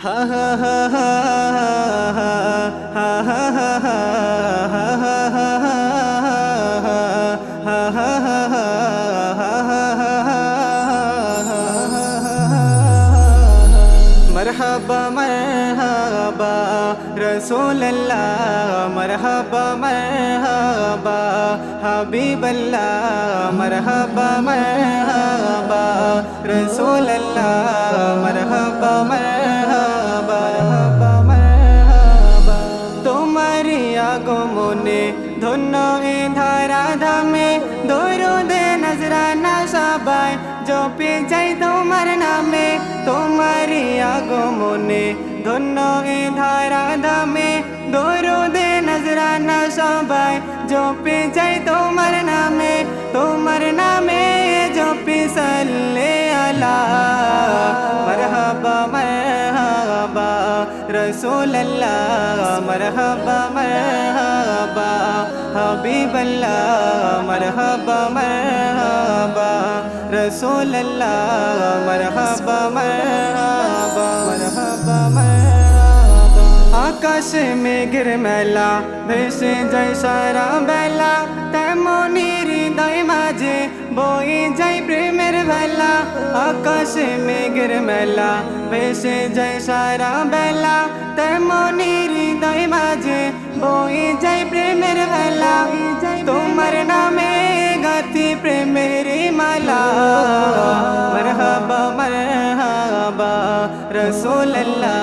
হা হা হা হা হা হা হা হা मरहबा मरहबा रसूल अल्लाह मरहबा मरहबा हबीब अल्लाह मरहबा मरहबा रसूल अल्लाह मरहबा मरहबा मरहबा तुम्हारी আগমনে ধন্য এ ধারা ধামে দরুদে নজরানা সবাই জপে যাই তোমার নামে তোমারি আগমনে ধন্য এ ধারা ধামে দরুদে নজরানা সবাই জপে যাই তোমার নামে জপে সাল্লে আলা মরহবা মরহবা रसूल अल्लाह मरहबा मरहबा हबीब अल्लाह मरहबा मरहबा रसूल अल्लाह मरहबा मरहबा मरहबा मरहबा आकाश में गिरमेला भेसे जय सारा बेला तेमोनी हृदय माझे বই যাই প্রেমের বেলা আকাশে মেঘের মেলা ভেসে যায় সারা বেলা তেমনি হৃদয় মাঝে বই যাই প্রেমের বেলা তোমার নামে গাতি প্রেমের মালা মরহবা মরহবা রসুল আল্লাহ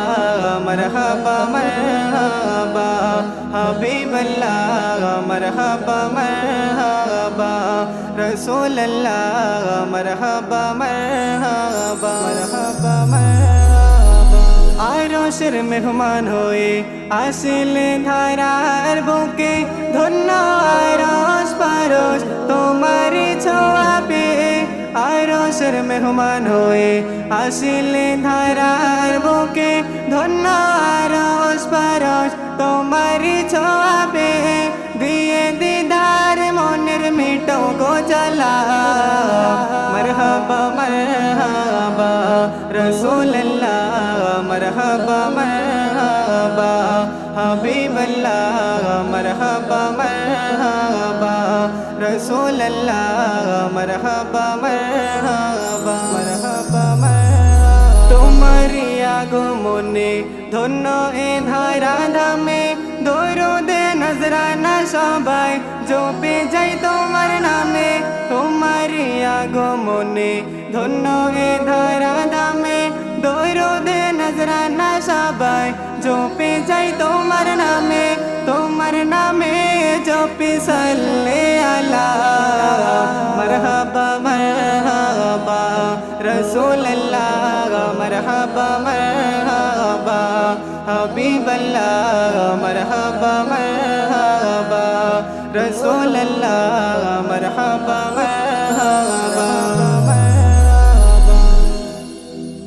মরহবা মরহবা हबीब अल्लाह मरहबा मरहबा रसूल अल्लाह मरहबा मरहबा मरहबा मरहबा आरोशर मेहमान होए आसिले धारार बुके धন্য आरोश पारोश तुम्हारी ছোঁয়া পেয়ে आरोशर मेहमान होए आसिले धारार बुके धন্য आरोश पारोश तुम्हारी ছোঁয়া পেয়ে দিয়ে दीदार মনের মিটো গো জ্বালা मरहबा मरहबा रसूल अल्लाह मरहबा मरहबा हबीब अल्लाह मरहबा मरहबा रसूल अल्लाह मरहबा मरहबा मरहबा तुम्हारी আগমনে ধন্য এ ধারা ধামে দরুদে নজরানা সবাই জপে যাই তোমার নামে তোমারি আগমনে ধন্য এ ধারা ধামে দরুদে নজরানা সবাই জপে যাই তোমার নামে জপে সাল্লে আলা মরহবা মরহবা রসুল আল্লাহ मरहबा मरहबा हबीब अल्लाह मरहबा मरहबा रसूल अल्लाह मरहबा मरहबा